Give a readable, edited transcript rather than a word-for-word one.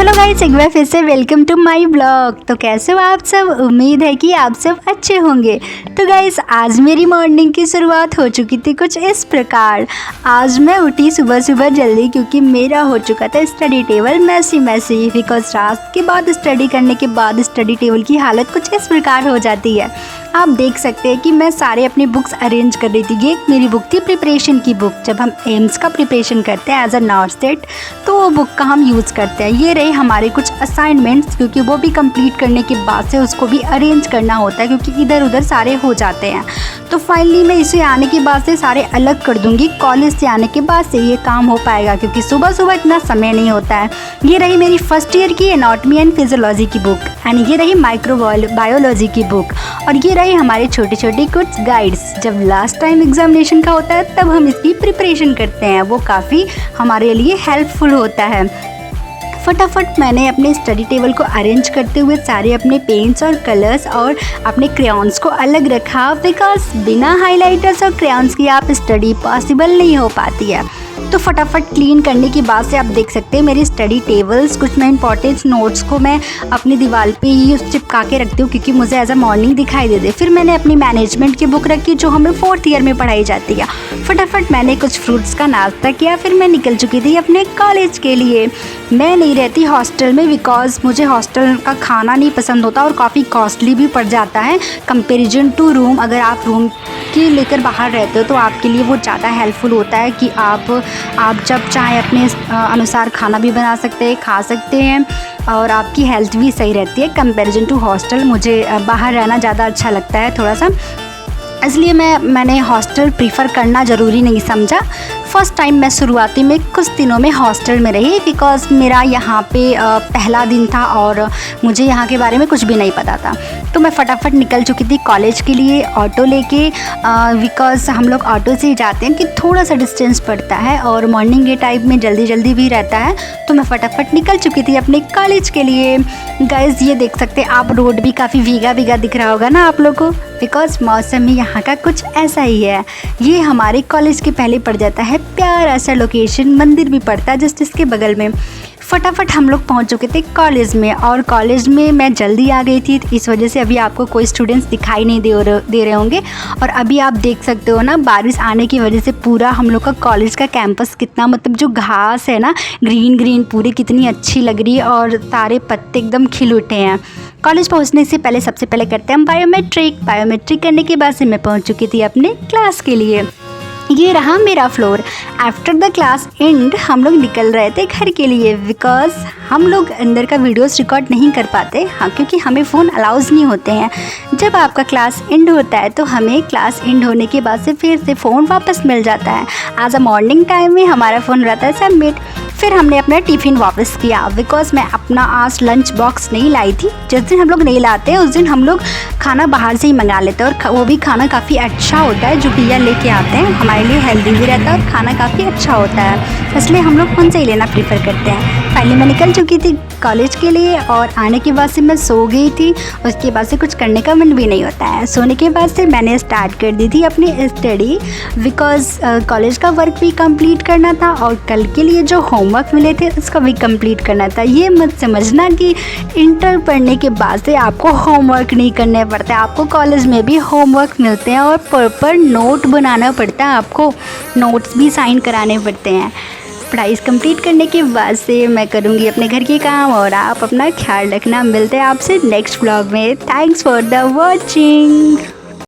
Hello guys, एक बार फिर से वेलकम टू माय ब्लॉग। तो कैसे हो आप सब? उम्मीद है कि आप सब अच्छे होंगे। तो गाइस, आज मेरी मॉर्निंग की शुरुआत हो चुकी थी कुछ इस प्रकार। आज मैं उठी सुबह सुबह जल्दी क्योंकि मेरा हो चुका था स्टडी टेबल मैसी बिकॉज रात के बाद स्टडी करने के बाद स्टडी टेबल की हालत कुछ इस प्रकार हो जाती है। आप देख सकते हैं कि मैं सारे अपनी बुक्स अरेंज कर रही थी। ये मेरी बुक थी प्रिपरेशन की बुक। जब हम एम्स का प्रिपरेशन करते हैं एज अ नर्स सेट, तो वो बुक का हम यूज़ करते हैं। ये रहे हमारे कुछ असाइनमेंट्स, क्योंकि वो भी कंप्लीट करने के बाद से उसको भी अरेंज करना होता है क्योंकि इधर उधर सारे हो जाते हैं। तो फाइनली मैं इसे आने के बाद से सारे अलग कर दूँगी। कॉलेज से आने के बाद से ये काम हो पाएगा क्योंकि सुबह सुबह इतना समय नहीं होता है। ये रही मेरी फर्स्ट ईयर की एनाटॉमी एंड फिजियोलॉजी की बुक, एंड ये रही माइक्रोबायोलॉजी की बुक, और ये रही हमारे छोटे छोटे कुछ गाइड्स। जब लास्ट टाइम एग्जामिनेशन का होता है तब हम इसकी प्रिपरेशन करते हैं, वो काफ़ी हमारे लिए हेल्पफुल होता है। फटाफट मैंने अपने स्टडी टेबल को अरेंज करते हुए सारे अपने पेंट्स और कलर्स और अपने क्रेयॉन्स को अलग रखा, बिकॉज बिना हाइलाइटर्स और क्रेयॉन्स की आप स्टडी पॉसिबल नहीं हो पाती है। तो फटाफट क्लीन करने के बाद से आप देख सकते हैं मेरी स्टडी टेबल्स, कुछ मैं इंपॉर्टेंट नोट्स को मैं अपनी दीवार पे ही चिपका के रखती हूँ क्योंकि मुझे एज अ मॉर्निंग दिखाई दे। फिर मैंने अपनी मैनेजमेंट की बुक रखी जो हमें 4th ईयर में पढ़ाई जाती है। फटाफट मैंने कुछ फ्रूट्स का नाश्ता किया, फिर मैं निकल चुकी थी अपने कॉलेज के लिए। मैं नहीं रहती हॉस्टल में बिकॉज मुझे हॉस्टल का खाना नहीं पसंद होता और काफ़ी कॉस्टली भी पड़ जाता है कंपेरिजन टू रूम। अगर आप रूम के लेकर बाहर रहते हो तो आपके लिए वो ज़्यादा हेल्पफुल होता है कि आप जब चाहे अपने अनुसार खाना भी बना सकते हैं, खा सकते हैं, और आपकी हेल्थ भी सही रहती है कंपैरिजन टू हॉस्टल। मुझे बाहर रहना ज़्यादा अच्छा लगता है थोड़ा सा, इसलिए मैंने हॉस्टल प्रीफर करना ज़रूरी नहीं समझा। फ़र्स्ट टाइम मैं शुरुआती में कुछ दिनों में हॉस्टल में रही बिकॉज मेरा यहाँ पे पहला दिन था और मुझे यहाँ के बारे में कुछ भी नहीं पता था। तो मैं फटाफट निकल चुकी थी कॉलेज के लिए ऑटो लेके, बिकॉज हम लोग ऑटो से ही जाते हैं कि थोड़ा सा डिस्टेंस पड़ता है और मॉर्निंग के टाइम में जल्दी भी रहता है। तो मैं फटाफट निकल चुकी थी अपने कॉलेज के लिए। गाइस, ये देख सकते हैं आप, रोड भी काफ़ी भीगा दिख रहा होगा ना आप लोगों को, बिकॉज मौसम ही यहाँ का कुछ ऐसा ही है। ये हमारे कॉलेज के पहले पड़ जाता है प्यारा सा लोकेशन, मंदिर भी पड़ता है जस्ट इसके बगल में। फटाफट हम लोग पहुँच चुके थे कॉलेज में, और कॉलेज में मैं जल्दी आ गई थी, इस वजह से अभी आपको कोई स्टूडेंट्स दिखाई नहीं दे रहे होंगे। और अभी आप देख सकते हो ना, बारिश आने की वजह से पूरा हम लोग का कॉलेज का कैंपस कितना, मतलब जो घास है ना ग्रीन पूरी कितनी अच्छी लग रही है और सारे पत्ते एकदम खिल उठे हैं। कॉलेज पहुंचने से पहले सबसे पहले करते हैं हम बायोमेट्रिक करने के बाद से मैं पहुंच चुकी थी अपने क्लास के लिए। ये रहा मेरा floor. After the class and हम लोग निकल रहे थे घर के लिए बिकॉज हम लोग अंदर का वीडियोस रिकॉर्ड नहीं कर पाते, हाँ, क्योंकि हमें फ़ोन अलाउज नहीं होते हैं। जब आपका क्लास एंड होता है तो हमें क्लास एंड होने के बाद से फिर से फ़ोन वापस मिल जाता है। आज अ मॉर्निंग टाइम में हमारा फ़ोन रहता है सबमिट। फिर हमने अपना टिफ़िन वापस किया बिकॉज मैं अपना आज लंच बॉक्स नहीं लाई थी। जिस दिन हम लोग नहीं लाते हैं उस दिन हम लोग खाना बाहर से ही मंगा लेते हैं, और वो भी खाना काफ़ी अच्छा होता है जो भैया लेके आते हैं, हमारे लिए हेल्दी भी रहता है और खाना काफ़ी अच्छा होता है, इसलिए हम लोग उनसे ही लेना प्रीफर करते हैं। पहले मैं निकल चुकी थी कॉलेज के लिए और आने के बाद से मैं सो गई थी। उसके बाद से कुछ करने का मन भी नहीं होता है। सोने के बाद से मैंने स्टार्ट कर दी थी अपनी स्टडी बिकॉज कॉलेज का वर्क भी कंप्लीट करना था और कल के लिए जो होमवर्क मिले थे उसका भी कंप्लीट करना था। ये मत समझना कि इंटर पढ़ने के बाद से आपको होमवर्क नहीं करने पड़ता है, आपको कॉलेज में भी होमवर्क मिलते हैं और प्रॉपर नोट बनाना पड़ता है, आपको नोट्स भी साइन कराने पड़ते हैं। पढ़ाई कंप्लीट करने के बाद से मैं करूँगी अपने घर के काम, और आप अपना ख्याल रखना। मिलते हैं आपसे नेक्स्ट व्लॉग में। Thanks for the watching.